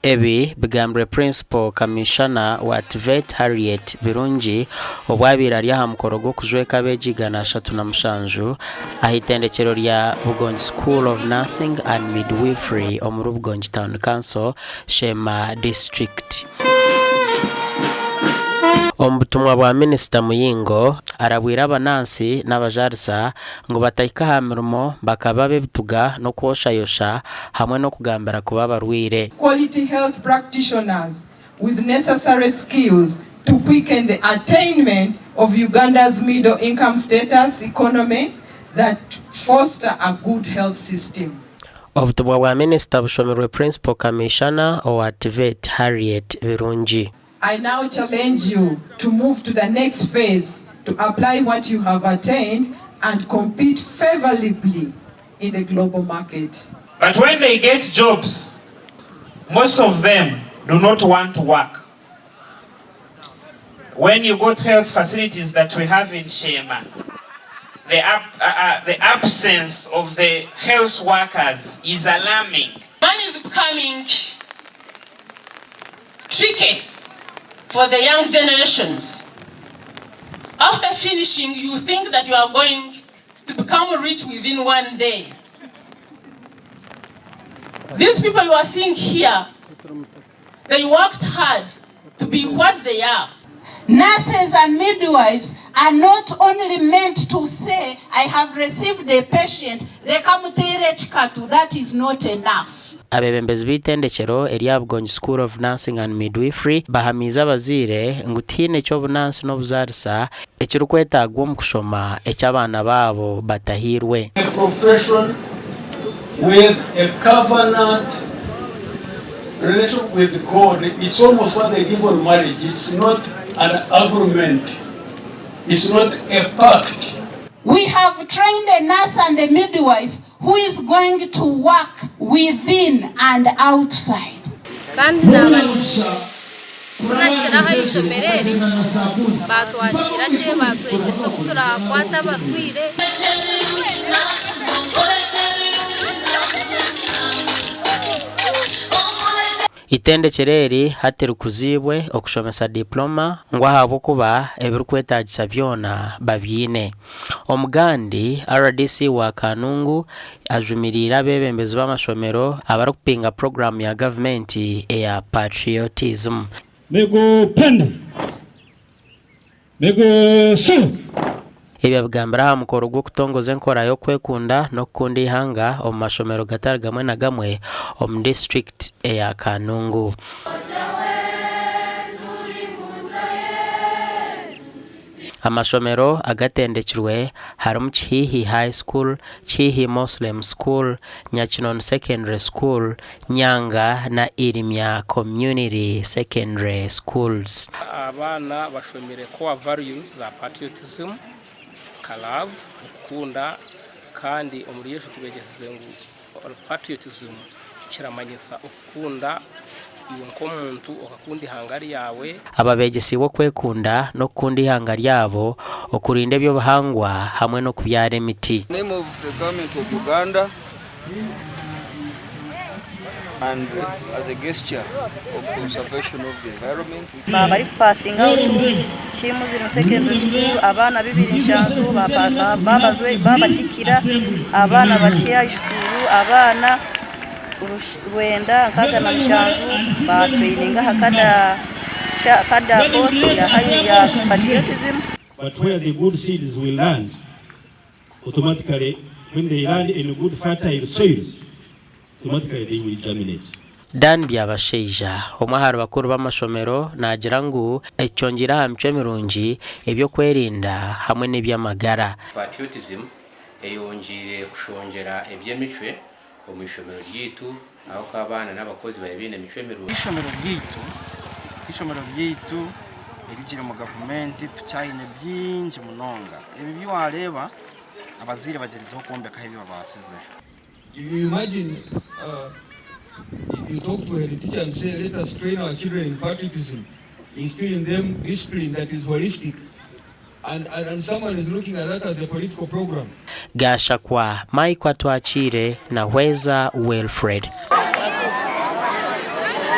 Ebi bigambire Principal Commissioner wa TVET Harriet Birungi obwabira lya hamukoro gwo kujweka begigana 37 ahitendekero lya Bugonji School of Nursing and Midwifery omuru Bugonji Town Council Shema District. Omubutumwa bwa Minisita Muyingo arabwira abanansi n'abajarisa ngo batayika ha mirimo bakaba bebituga no kwoshayosha hamwe no kugambira kuba barwire. Quality health practitioners with necessary skills to quicken the attainment of Uganda's middle income status economy that foster a good health system. Obutumwa bwa Minisita bushomerwe Principal Commissioner wa TVET Harriet Birungi. I now challenge you to move to the next phase to apply what you have attained and compete favorably in the global market. But when they get jobs, most of them do not want to work. When you go to health facilities that we have in Shema, the absence of the health workers is alarming. Man is becoming tricky for the young generations. After finishing, you think that you are going to become rich within one day. These people you are seeing here, they worked hard to be what they are. Nurses and midwives are not only meant to say, I have received a patient, that is not enough. Abebembezi bitendekero erya Bugonji School of Nursing and Midwifery bahamiza abazire ngutine cyo bunansi no buzarisa ekirukwetagwa mu kushoma ekyabana babo batahirwe. A profession with a covenant relation with God, it's almost what they give on marriage. It's not an agreement. It's not a pact. We have trained a nurse and a midwife who is going to work within and outside. Kandi n'abantu kunakiraho ishomerere batwakira cye batwegesa kuturakwata barwire. Itendekereri hatera kuzibwe okushomesa diploma ngo habo kuba ebirukwetagisa byona babyine. Omugandi RDC wa Kanungu ajumirira bebembezi b'amashomero abari kupinga program ya government ya patriotism. Mego panda mego so Ebya bigambira ha mukoro gwo kutongoza enkora yo kwekunda no kundi ihanga omu mashomero gatari gamwe na gamwe omu district ya Kanungu. Amashomero agatendekirwe harimu Chihihi High School, Chihihi Muslim School, Nyachinon Secondary School, Nyanga na Irimya Community Secondary Schools. Abana bashomere core values za patriotism, love, ukunda kandi umuriyesho kubegeze ngo patriotism kiramanyisa ukunda yonko muntu okakundi hangari yawe. Ababegesi bo kwekunda no kundi hangari yabo okurinde byo bahangwa hamwe no kubyara emiti. Name of the government of Uganda and as a gesture of conservation of the environment. Bari passing out Chimuzi Secondary School abana 2 babazwe babatikira abana bashiya ishukuru abana Rwenda nkaga na Mshanzu ba traininga hakada boss ya hayo ya patriotism. But where the good seeds will land, automatically when they land in good fertile soils, automatically they will germinate. Dan byabasheja omwaharo bakuru b'amashomero nagira ngo ecyongira hamcwe mirungi ebyo kwerinda hamwe n'ebyamagara. Patriotism eyongire kushongera ebyemicwe omwishomero ryitu aho kabana n'abakozi bayibine micwe mirungi. Ishomero ryitu erigire mu government tucyayine byinji munonga ebi bywareba abazire bagerizeho kombeka hebi babasize. You imagine you talk to a teacher and say, let us train our children in patriotism, instilling them discipline that is holistic, and someone is looking at that as a political program. Gasha kwa Mike Watwachire na Weza Wilfred.